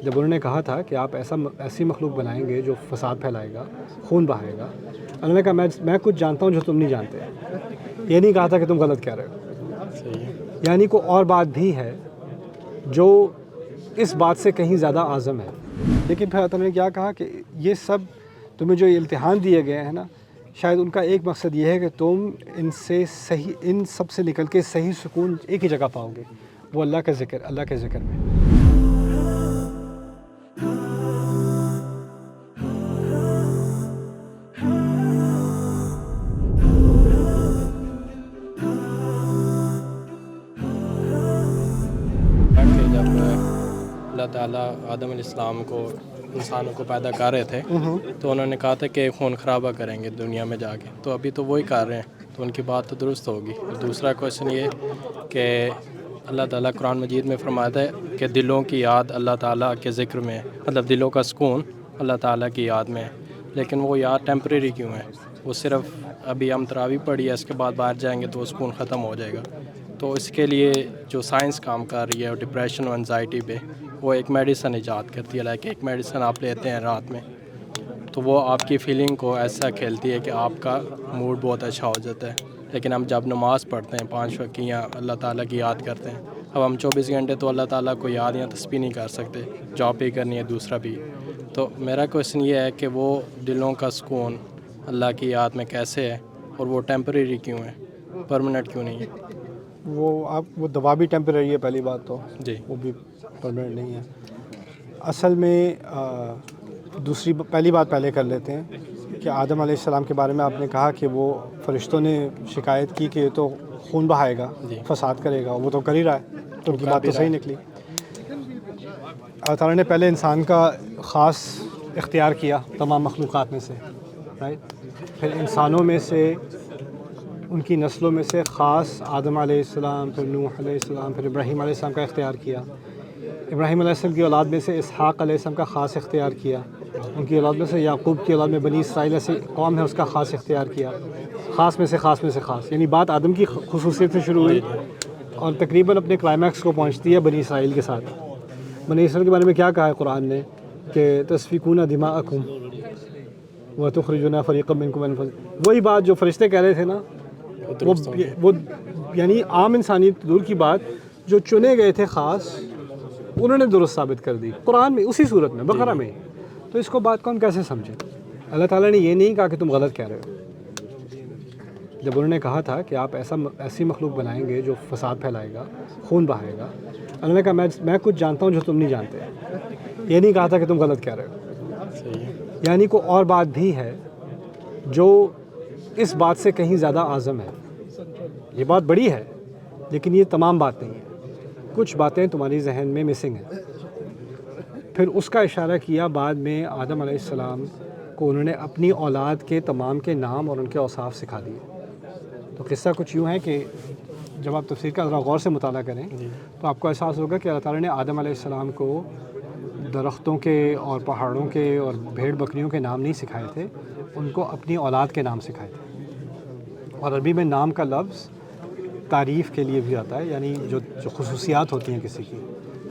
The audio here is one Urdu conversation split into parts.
جب انہوں نے کہا تھا کہ آپ ایسی مخلوق بنائیں گے جو فساد پھیلائے گا، خون بہائے گا، اللہ نے کہا میں کچھ جانتا ہوں جو تم نہیں جانتے. یہ نہیں کہا تھا کہ تم غلط کہہ رہے ہو. یعنی کوئی اور بات بھی ہے جو اس بات سے کہیں زیادہ اعظم ہے. لیکن پھر اللہ نے کیا کہا کہ یہ سب تمہیں جو امتحان دیے گئے ہیں نا، شاید ان کا ایک مقصد یہ ہے کہ تم ان سب سے نکل کے صحیح سکون ایک ہی جگہ پاؤ گے، وہ اللہ کے ذکر میں. اللہ تعالیٰ آدم علیہ السلام کو انسانوں کو پیدا کر رہے تھے تو انہوں نے کہا تھا کہ خون خرابہ کریں گے دنیا میں جا کے، تو ابھی تو وہی کر رہے ہیں، تو ان کی بات تو درست ہوگی. دوسرا کویشچن یہ کہ اللہ تعالیٰ قرآن مجید میں فرماتا ہے کہ دلوں کی یاد اللہ تعالیٰ کے ذکر میں ہے، مطلب دلوں کا سکون اللہ تعالیٰ کی یاد میں ہے. لیکن وہ یاد ٹیمپریری کیوں ہے؟ وہ صرف ابھی ہم تراویح پڑھی ہے، اس کے بعد باہر جائیں گے تو وہ سکون ختم ہو جائے گا. تو اس کے لیے جو سائنس کام کر رہی ہے اور ڈپریشن اور انزائٹی پہ، وہ ایک میڈیسن ایجاد کرتی ہے. لائک ایک میڈیسن آپ لیتے ہیں رات میں تو وہ آپ کی فیلنگ کو ایسا کھیلتی ہے کہ آپ کا موڈ بہت اچھا ہو جاتا ہے. لیکن ہم جب نماز پڑھتے ہیں 5 وقت کی یا اللہ تعالیٰ کی یاد کرتے ہیں، اب ہم 24 گھنٹے تو اللہ تعالیٰ کو یاد یا تسبیح نہیں کر سکتے، جاب بھی کرنی ہے دوسرا بھی. تو میرا کویشچن یہ ہے کہ وہ دلوں کا سکون اللہ کی یاد میں کیسے ہے، اور وہ ٹیمپریری کیوں ہے، پرماننٹ کیوں نہیں ہے؟ وہ دوا بھی ٹیمپریری ہے پہلی بات تو، جی وہ بھی پرماننٹ نہیں ہے اصل میں. پہلی بات پہلے کر لیتے ہیں کہ آدم علیہ السلام کے بارے میں آپ نے کہا کہ وہ فرشتوں نے شکایت کی کہ یہ تو خون بہائے گا، فساد کرے گا، وہ تو کر ہی رہا ہے، تو ان کی بات تو صحیح نکلی. اللہ تعالیٰ نے پہلے انسان کا خاص اختیار کیا تمام مخلوقات میں سے، رائٹ. پھر انسانوں میں سے، ان کی نسلوں میں سے خاص آدم علیہ السلام، پھر نوح علیہ السلام، پھر ابراہیم علیہ السلام کا اختیار کیا. ابراہیم علیہ السلام کی اولاد میں سے اسحاق علیہ السلام کا خاص اختیار کیا. ان کی اولاد میں سے یعقوب کی اولاد میں بنی اسرائیل ایسی قوم ہے، اس کا خاص اختیار کیا. خاص میں سے خاص، یعنی بات آدم کی خصوصیت سے شروع ہوئی اور تقریباً اپنے کلائمیکس کو پہنچتی ہے بنی اسرائیل کے ساتھ. بنی اسرائیل کے بارے میں کیا کہا ہے قرآن نے کہ تسفکون دماءکم وتخرجون فریقا منکم من فريق. وہی بات جو فرشتے کہہ رہے تھے نا، وہ یعنی عام انسانیت دور کی بات، جو چنے گئے تھے خاص، انہوں نے درست ثابت کر دی قرآن میں، اسی صورت میں بقرہ میں. تو اس کو بات کو ہم کیسے سمجھیں؟ اللہ تعالیٰ نے یہ نہیں کہا کہ تم غلط کہہ رہے ہو. جب انہوں نے کہا تھا کہ آپ ایسی مخلوق بنائیں گے جو فساد پھیلائے گا، خون بہائے گا، اللہ نے کہا میں کچھ جانتا ہوں جو تم نہیں جانتے. یہ نہیں کہا تھا کہ تم غلط کہہ رہے ہو. یعنی کوئی اور بات بھی ہے جو اس بات سے کہیں زیادہ اعظم ہے. یہ بات بڑی ہے لیکن یہ تمام بات نہیں ہے. کچھ باتیں تمہاری ذہن میں مسنگ ہیں. پھر اس کا اشارہ کیا بعد میں آدم علیہ السلام کو انہوں نے اپنی اولاد کے تمام کے نام اور ان کے اوصاف سکھا دیے. تو قصہ کچھ یوں ہے کہ جب آپ تفسیر کا ذرا غور سے مطالعہ کریں تو آپ کو احساس ہوگا کہ اللہ تعالیٰ نے آدم علیہ السلام کو درختوں کے اور پہاڑوں کے اور بھیڑ بکریوں کے نام نہیں سکھائے تھے، ان کو اپنی اولاد کے نام سکھائے تھے. اور عربی میں نام کا لفظ تعریف کے لیے بھی آتا ہے، یعنی جو خصوصیات ہوتی ہیں کسی کی.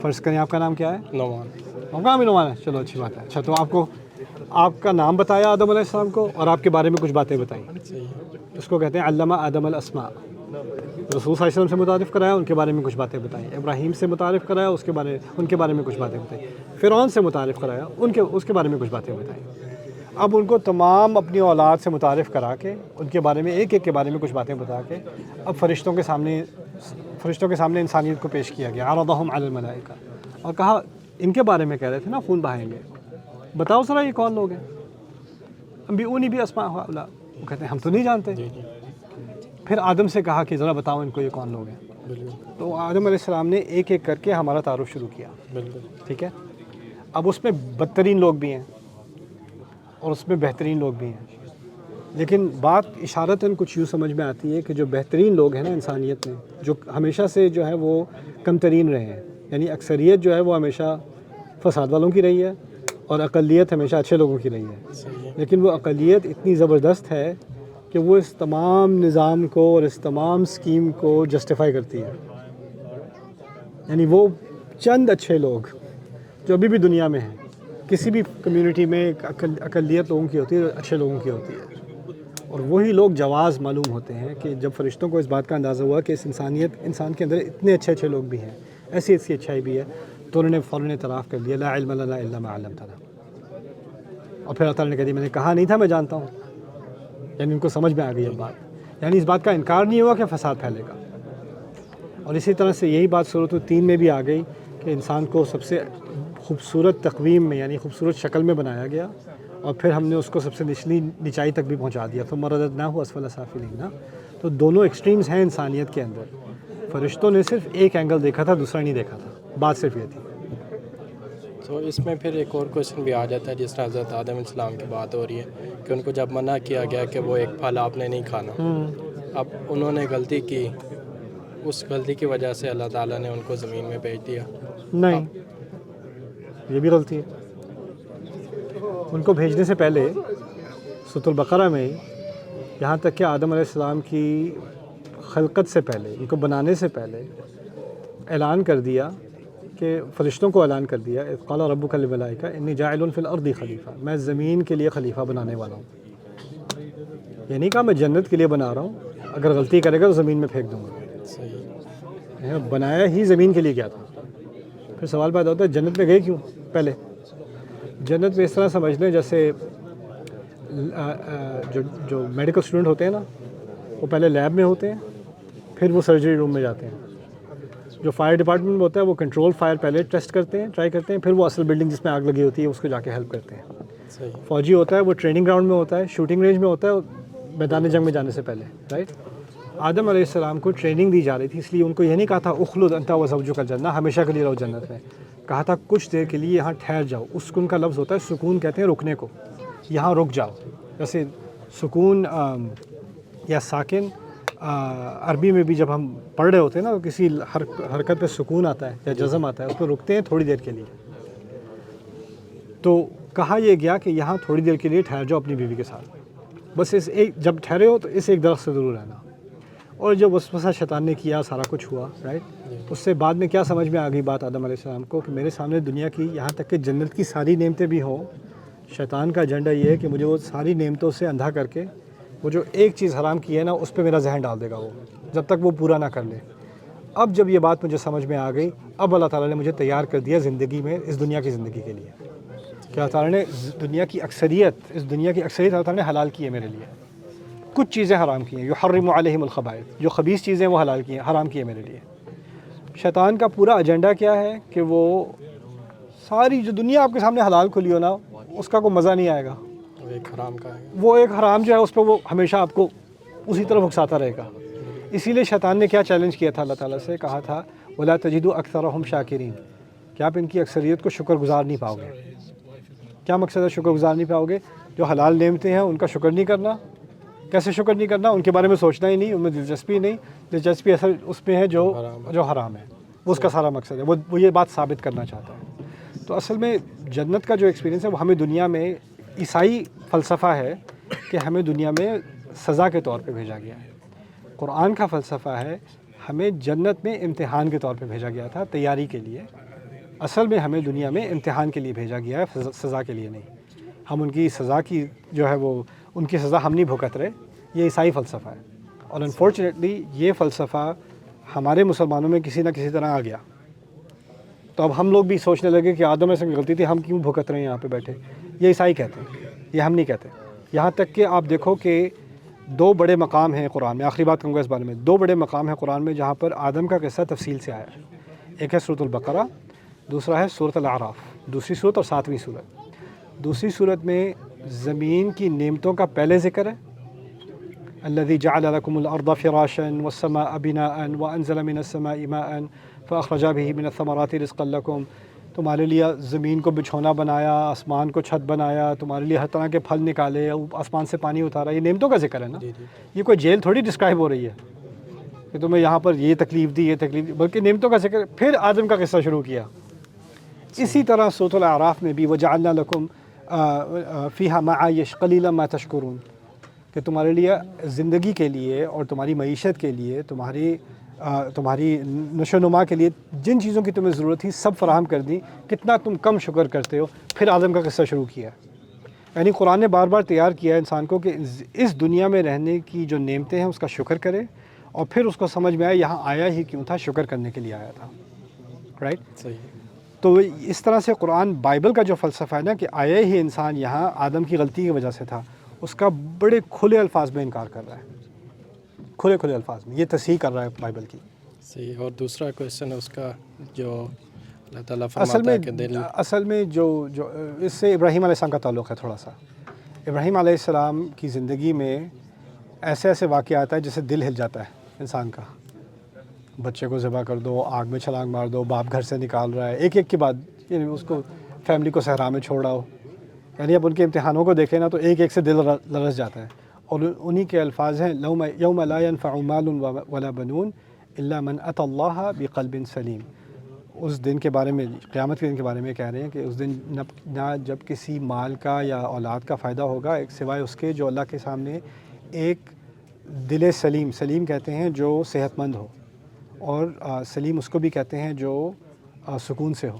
فرض کریں آپ کا نام کیا ہے؟ نعمان. آپ کا نام بھی نعمان ہے، چلو اچھی بات ہے. اچھا، تو آپ کا نام بتایا آدم علیہ السلام کو اور آپ کے بارے میں کچھ باتیں بتائیں. اس کو کہتے ہیں علمہ آدم الاسماء. رسول صلی اللہ علیہ وسلم سے متعارف کرایا، ان کے بارے میں کچھ باتیں بتائیں. ابراہیم سے متعارف کرایا، ان کے بارے میں کچھ باتیں بتائیں. فرعون سے متعارف کرایا، اس کے بارے میں کچھ باتیں بتائیں. اب ان کو تمام اپنی اولاد سے متعارف کرا کے ان کے بارے میں ایک کے بارے میں کچھ باتیں بتا کے اب فرشتوں کے سامنے انسانیت کو پیش کیا گیا. عرضہم علی الملائکہ، اور کہا ان کے بارے میں کہہ رہے تھے نا خون بہائیں گے، بتاؤ ذرا یہ کون لوگ ہیں. انبئونی باسماء ہؤلاء، وہ کہتے ہیں ہم تو نہیں جانتے. پھر آدم سے کہا کہ ذرا بتاؤ ان کو یہ کون لوگ ہیں. تو آدم علیہ السلام نے ایک ایک کر کے ہمارا تعارف شروع کیا. ٹھیک ہے. اب اس میں بدترین لوگ بھی ہیں اور اس میں بہترین لوگ بھی ہیں، لیکن بات اشارتاً کچھ یوں سمجھ میں آتی ہے کہ جو بہترین لوگ ہیں نا انسانیت میں، جو ہمیشہ سے جو ہے وہ کم ترین رہے ہیں، یعنی اکثریت جو ہے وہ ہمیشہ فساد والوں کی رہی ہے اور اقلیت ہمیشہ اچھے لوگوں کی رہی ہے. لیکن وہ اقلیت اتنی زبردست ہے کہ وہ اس تمام نظام کو اور اس تمام سکیم کو جسٹیفائی کرتی ہے. یعنی وہ چند اچھے لوگ جو ابھی بھی دنیا میں ہیں. کسی بھی کمیونٹی میں ایک اقلیت لوگوں کی ہوتی ہے, اچھے لوگوں کی ہوتی ہے, اور وہی لوگ جواز معلوم ہوتے ہیں کہ جب فرشتوں کو اس بات کا اندازہ ہوا کہ اس انسان کے اندر اتنے اچھے اچھے لوگ بھی ہیں, ایسی ایسی اچھائی بھی ہے, تو انہوں نے فوراً اعتراف کر لیا لا علم لنا الا ما علمتنا. اور پھر اللہ تعالیٰ نے کہہ دیا میں نے کہا نہیں تھا میں جانتا ہوں. یعنی ان کو سمجھ میں آ گئی یہ بات, یعنی اس بات کا انکار نہیں ہوا کہ فساد پھیلے گا. اور اسی طرح سے یہی بات سورۃ 3 میں بھی آ گئی کہ انسان کو سب سے خوبصورت تقویم میں یعنی خوبصورت شکل میں بنایا گیا, اور پھر ہم نے اس کو سب سے نچلی نچائی تک بھی پہنچا دیا. ثم رددناہ اسفل سافلین. تو دونوں ایکسٹریمز ہیں انسانیت کے اندر. فرشتوں نے صرف ایک اینگل دیکھا تھا, دوسرا نہیں دیکھا تھا. بات صرف یہ تھی. تو اس میں پھر ایک اور کویشچن بھی آ جاتا ہے, جس طرح حضرت آدم علیہ السلام کی بات ہو رہی ہے کہ ان کو جب منع کیا گیا کہ وہ ایک پھل آپ نے نہیں کھانا, اب انہوں نے غلطی کی, اس غلطی کی وجہ سے اللہ تعالیٰ نے ان کو زمین میں بھیج دیا. نہیں, یہ بھی غلطی ہے. ان کو بھیجنے سے پہلے سورۃ البقرہ میں یہاں تک کہ آدم علیہ السلام کی خلقت سے پہلے, ان کو بنانے سے پہلے اعلان کر دیا کہ فرشتوں کو اعلان کر دیا اذ قال ربک للملائکہ انی جاعل فی الارض خلیفہ, میں زمین کے لیے خلیفہ بنانے والا ہوں. یہ نہیں کہا میں جنت کے لیے بنا رہا ہوں, اگر غلطی کرے گا تو زمین میں پھینک دوں گا. صحیح. بنایا ہی زمین کے لیے کیا تھا. پھر سوال پیدا ہوتا ہے جنت میں گئے کیوں پہلے. جنت میں اس طرح سمجھ لیں جیسے جو میڈیکل اسٹوڈنٹ ہوتے ہیں نا, وہ پہلے لیب میں ہوتے ہیں, پھر وہ سرجری روم میں جاتے ہیں. جو فائر ڈپارٹمنٹ میں ہوتا ہے وہ کنٹرول فائر پہلے ٹیسٹ کرتے ہیں, ٹرائی کرتے ہیں, پھر وہ اصل بلڈنگ جس میں آگ لگی ہوتی ہے اس کو جا کے ہیلپ کرتے ہیں. صحیح. فوجی ہوتا ہے وہ ٹریننگ گراؤنڈ میں ہوتا ہے, شوٹنگ رینج میں ہوتا ہے, میدان جنگ میں جانے سے پہلے. رائٹ. آدم علیہ السلام کو ٹریننگ دی جا رہی تھی, اس لیے ان کو یہ نہیں کہا تھا اخلد انت وزوجک الجنہ, ہمیشہ کے لیے رہو جنت میں. کہا تھا کچھ دیر کے لیے یہاں ٹھہر جاؤ. اسکون کا لفظ ہوتا ہے, سکون کہتے ہیں رکنے کو, یہاں رک جاؤ. جیسے سکون یا ساکن عربی میں بھی جب ہم پڑھ رہے ہوتے ہیں نا, تو کسی حرکت پہ سکون آتا ہے یا جزم آتا ہے, اس پہ رکتے ہیں تھوڑی دیر کے لیے. تو کہا یہ گیا کہ یہاں تھوڑی دیر کے لیے ٹھہر جاؤ اپنی بیوی کے ساتھ, بس اس ایک جب ٹھہرے ہو تو اس ایک درخت سے ضرور رہنا. اور جب وسوسہ شیطان نے کیا سارا کچھ ہوا, رائٹ, اس سے بعد میں کیا سمجھ میں آ گئی بات آدم علیہ السلام کو کہ میرے سامنے دنیا کی یہاں تک کہ جنت کی ساری نعمتیں بھی ہوں, شیطان کا ایجنڈا یہ ہے کہ مجھے وہ ساری نعمتوں سے اندھا کر کے وہ جو ایک چیز حرام کی ہے نا اس پہ میرا ذہن ڈال دے گا, وہ جب تک وہ پورا نہ کر لے. اب جب یہ بات مجھے سمجھ میں آ گئی, اب اللہ تعالیٰ نے مجھے تیار کر دیا زندگی میں, اس دنیا کی زندگی کے لیے. کہ اللہ تعالیٰ نے دنیا کی اکثریت, اس دنیا کی اکثریت اللہ تعالیٰ نے حلال کی ہے میرے لیے. کچھ چیزیں حرام کی ہیں, یحرم علیہم الخبائث, جو خبیث چیزیں وہ حلال کی ہیں, حرام کی ہیں میرے لیے. شیطان کا پورا ایجنڈا کیا ہے کہ وہ ساری جو دنیا آپ کے سامنے حلال کھلی ہو نا, اس کا کوئی مزہ نہیں آئے گا. ایک حرام کا ہے, وہ ایک حرام جو ہے اس پہ وہ ہمیشہ آپ کو اسی طرف اکساتا رہے گا. اسی لیے شیطان نے کیا چیلنج کیا تھا اللہ تعالیٰ سے, کہا تھا وَلَا تَجِدُ أَكْثَرَهُمْ شَاكِرِينَ, کہ آپ ان کی اکثریت کو شکر گزار نہیں پاؤ گے. کیا مقصد ہے شکر گزار نہیں پاؤ گے؟ جو حلال نعمتیں ہیں ان کا شکر نہیں کرنا. کیسے شکر نہیں کرنا؟ ان کے بارے میں سوچنا ہی نہیں, ان میں دلچسپی نہیں. دلچسپی اصل اس میں ہے جو حرام ہے, وہ اس کا سارا مقصد ہے. وہ یہ بات ثابت کرنا چاہتا ہے. تو اصل میں جنت کا جو ایکسپیرینس ہے وہ ہمیں دنیا میں, عیسائی فلسفہ ہے کہ ہمیں دنیا میں سزا کے طور پہ بھیجا گیا ہے. قرآن کا فلسفہ ہے ہمیں جنت میں امتحان کے طور پہ بھیجا گیا تھا, تیاری کے لیے. اصل میں ہمیں دنیا میں امتحان کے لیے بھیجا گیا ہے, سزا کے لیے نہیں. ہم ان کی سزا کی جو ہے وہ ان کی سزا ہم نہیں بھگت رہے. یہ عیسائی فلسفہ ہے, اور انفارچونیٹلی یہ فلسفہ ہمارے مسلمانوں میں کسی نہ کسی طرح آ گیا. تو اب ہم لوگ بھی سوچنے لگے کہ آدم ایسے غلطی تھی, ہم کیوں بھگت رہے ہیں یہاں پہ بیٹھے. یہ عیسائی کہتے ہیں, یہ ہم نہیں کہتے. یہاں تک کہ آپ دیکھو کہ 2 بڑے مقام ہیں قرآن میں, آخری بات کروں گا اس بارے میں. 2 بڑے مقام ہیں قرآن میں جہاں پر آدم کا قصہ تفصیل سے آیا ہے. ایک ہے سورۃ البقرہ, دوسرا ہے سورۃ الاعراف, دوسری سورت اور 7ویں سورت. دوسری سورت میں زمین کی نعمتوں کا پہلے ذکر ہے, الذی جعل لکم الارض فراشا والسماء بناء وانزل من السماء ماء فاخرج به من الثمرات رزقا لکم. تمہارے لیے زمین کو بچھونا بنایا, آسمان کو چھت بنایا, تمہارے لیے ہر طرح کے پھل نکالے, آسمان سے پانی اتارا. یہ نعمتوں کا ذکر ہے نا. یہ کوئی جیل تھوڑی ڈسکرائب ہو رہی ہے کہ تمہیں یہاں پر یہ تکلیف دی, یہ تکلیف دی, بلکہ نعمتوں کا ذکر. پھر آدم کا قصہ شروع کیا. اسی طرح سورۃ الاعراف میں بھی وجعلنا لکم فیہا معایش قلیلا ما تشکرون, کہ تمہارے لیے زندگی کے لیے اور تمہاری معیشت کے لیے, تمہاری تمہاری نشو و نما کے لیے جن چیزوں کی تمہیں ضرورت تھی سب فراہم کر دی، کتنا تم کم شکر کرتے ہو. پھر آدم کا قصہ شروع کیا. یعنی قرآن نے بار بار تیار کیا ہے انسان کو کہ اس دنیا میں رہنے کی جو نعمتیں ہیں اس کا شکر کرے، اور پھر اس کو سمجھ میں آیا یہاں آیا ہی کیوں تھا، شکر کرنے کے لیے آیا تھا. رائٹ؟ صحیح. تو اس طرح سے قرآن بائبل کا جو فلسفہ ہے نا کہ آیا ہی انسان یہاں آدم کی غلطی کی وجہ سے تھا، اس کا بڑے کھلے الفاظ میں انکار کر رہا ہے. کھلے الفاظ میں یہ تصحیح کر رہا ہے بائبل کی. صحیح. اور دوسرا کویشچن ہے اس کا جو اللہ تعالیٰ فرماتا ہے کہ اصل میں جو اس سے ابراہیم علیہ السلام کا تعلق ہے تھوڑا سا. ابراہیم علیہ السلام کی زندگی میں ایسے واقعات ہیں جس سے دل ہل جاتا ہے انسان کا. بچے کو ذبح کر دو، آگ میں چھلانگ مار دو، باپ گھر سے نکال رہا ہے، ایک ایک کے بعد یعنی اس کو فیملی کو صحرا میں چھوڑ رہا ہو. یعنی اب ان کے امتحانوں کو دیکھیں نا تو ایک ایک سے دل لرز جاتا ہے. اور انہی کے الفاظ ہیں یوم لا ينفع مال ولا بنون الا من اتى الله بقلب سلیم. اس دن کے بارے میں، قیامت کے دن کے بارے میں کہہ رہے ہیں کہ اس دن نہ جب کسی مال کا یا اولاد کا فائدہ ہوگا ایک سوائے اس کے جو اللہ کے سامنے ایک دل سلیم، سلیم کہتے ہیں جو صحت مند ہو، اور سلیم اس کو بھی کہتے ہیں جو سکون سے ہو،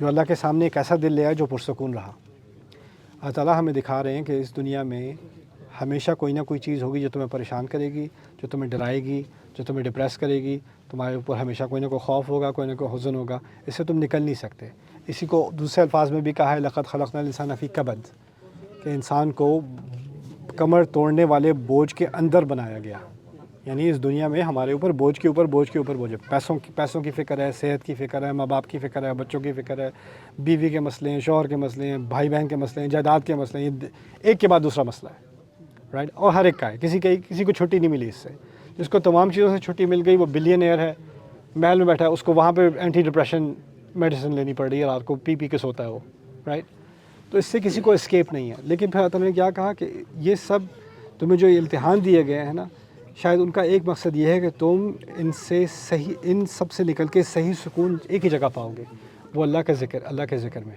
جو اللہ کے سامنے ایک ایسا دل لے آئے جو پرسکون رہا. اللہ تعالیٰ ہمیں دکھا رہے ہیں کہ اس دنیا میں ہمیشہ کوئی نہ کوئی چیز ہوگی جو تمہیں پریشان کرے گی، جو تمہیں ڈرائے گی، جو تمہیں ڈپریس کرے گی. تمہارے اوپر ہمیشہ کوئی نہ کوئی خوف ہوگا، کوئی نہ کوئی حزن ہوگا، اس سے تم نکل نہیں سکتے. اسی کو دوسرے الفاظ میں بھی کہا ہے لقد خلقنا الانسان فی کبد، کہ انسان کو کمر توڑنے والے بوجھ کے اندر بنایا گیا. یعنی اس دنیا میں ہمارے اوپر بوجھ کے اوپر بوجھ ہے. پیسوں کی فکر ہے، صحت کی فکر ہے، ماں باپ کی فکر ہے، بچوں کی فکر ہے، بیوی کے مسئلے ہیں، شوہر کے مسئلے ہیں، بھائی بہن کے مسئلے ہیں، جائیداد کے مسئلے ہیں. یہ ایک کے بعد دوسرا مسئلہ ہے. رائٹ؟ اور ہر ایک کا ہے، کسی کو چھٹی نہیں ملی اس سے. جس کو تمام چیزوں سے چھٹی مل گئی وہ بلین ایئر ہے، محل میں بیٹھا ہے، اس کو وہاں پہ اینٹی ڈپریشن میڈیسن لینی پڑ رہی ہے، رات کو پی کے سوتا ہے وہ. رائٹ؟ تو اس سے کسی کو اسکیپ نہیں ہے. لیکن پھر اللہ نے کیا کہا کہ یہ سب تمہیں جو امتحان دیے گئے ہیں نا، شاید ان کا ایک مقصد یہ ہے کہ تم ان سب سے نکل کے صحیح سکون ایک ہی جگہ پاؤ گے، وہ اللہ کے ذکر میں.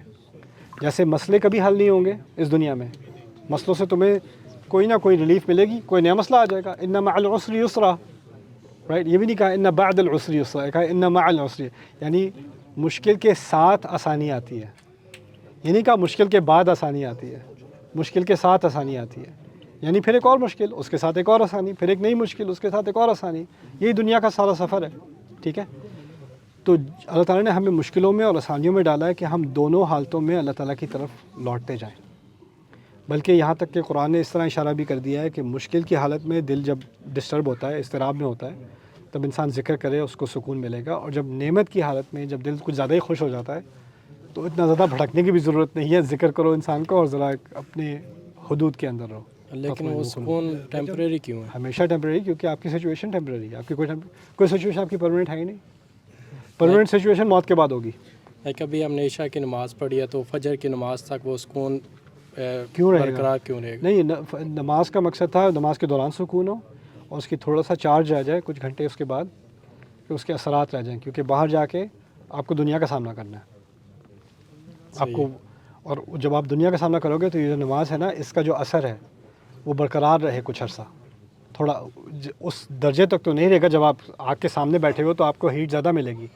جیسے مسئلے کبھی حل نہیں ہوں گے اس دنیا میں، مسئلوں سے تمہیں کوئی نہ کوئی ریلیف ملے گی، کوئی نیا مسئلہ آ جائے گا. ان مع العسر یسرا. رائٹ؟ یہ بھی نہیں کہا ان بعد العسر یسرا، کہا ان مع العسر، یعنی مشکل کے ساتھ آسانی آتی ہے. یہ نہیں کہا مشکل کے بعد آسانی آتی ہے، مشکل کے ساتھ آسانی آتی ہے. یعنی پھر ایک اور مشکل، اس کے ساتھ ایک اور آسانی، پھر ایک نئی مشکل، اس کے ساتھ ایک اور آسانی. یہی دنیا کا سارا سفر ہے. ٹھیک ہے؟ تو اللہ تعالیٰ نے ہمیں مشکلوں میں اور آسانیوں میں ڈالا ہے کہ ہم دونوں حالتوں میں اللہ تعالیٰ کی طرف لوٹتے جائیں. بلکہ یہاں تک کہ قرآن نے اس طرح اشارہ بھی کر دیا ہے کہ مشکل کی حالت میں دل جب ڈسٹرب ہوتا ہے، اضطراب میں ہوتا ہے، تب انسان ذکر کرے اس کو سکون ملے گا. اور جب نعمت کی حالت میں جب دل کچھ زیادہ ہی خوش ہو جاتا ہے تو اتنا زیادہ بھٹکنے کی بھی ضرورت نہیں ہے. ذکر کرو انسان کو اور ذرا اپنے حدود کے اندر رہو. لیکن وہ سکون ٹیمپریری کیوں ہے؟ ہمیشہ ٹیمپریری، کیونکہ آپ کی سچویشن ٹیمپریری ہے. آپ کی کوئی سچویشن آپ کی پرماننٹ ہے ہی نہیں. پرماننٹ سچویشن موت کے بعد ہوگی. کبھی ہم نے عشاء کی نماز پڑھی ہے تو فجر کی نماز تک وہ سکون کیوں رہے برقرار گا؟ کیوں رہے گا؟ نہیں، نماز کا مقصد تھا نماز کے دوران سکون ہو اور اس کی تھوڑا سا چارج رہ جائے کچھ گھنٹے اس کے بعد، کہ اس کے اثرات رہ جائیں. کیونکہ باہر جا کے آپ کو دنیا کا سامنا کرنا ہے آپ کو. اور جب آپ دنیا کا سامنا کرو گے تو یہ جو نماز ہے نا، اس کا جو اثر ہے وہ برقرار رہے کچھ عرصہ. تھوڑا اس درجے تک تو نہیں رہے گا. جب آپ آگ کے سامنے بیٹھے ہو تو آپ کو ہیٹ زیادہ ملے گی،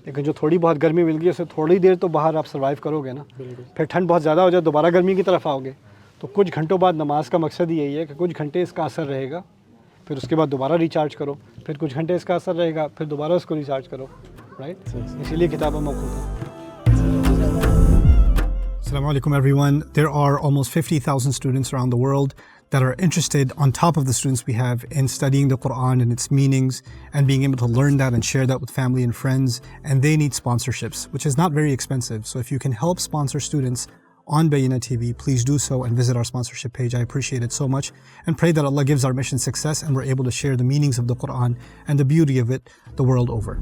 لیکن جو تھوڑی بہت گرمی مل گئی اسے تھوڑی دیر تو باہر آپ سروائیو کرو گے نا. پھر ٹھنڈ بہت زیادہ ہو جائے دوبارہ گرمی کی طرف آؤ گے. تو کچھ گھنٹوں بعد نماز کا مقصد یہی ہے کہ کچھ گھنٹے اس کا اثر رہے گا، پھر اس کے بعد دوبارہ ریچارج کرو، پھر کچھ گھنٹے اس کا اثر رہے گا، پھر دوبارہ اس کو ریچارج کرو. رائٹ؟ اسی لیے کتابیں موقوف ہیں. Assalamu alaikum everyone. There are almost 50,000 students around the world that are interested, on top of the students we have, in studying the Quran and its meanings and being able to learn that and share that with family and friends. And they need sponsorships, which is not very expensive. So if you can help sponsor students on Bayyinah TV, please do so and visit our sponsorship page. I appreciate it so much and pray that Allah gives our mission success and we're able to share the meanings of the Quran and the beauty of it the world over.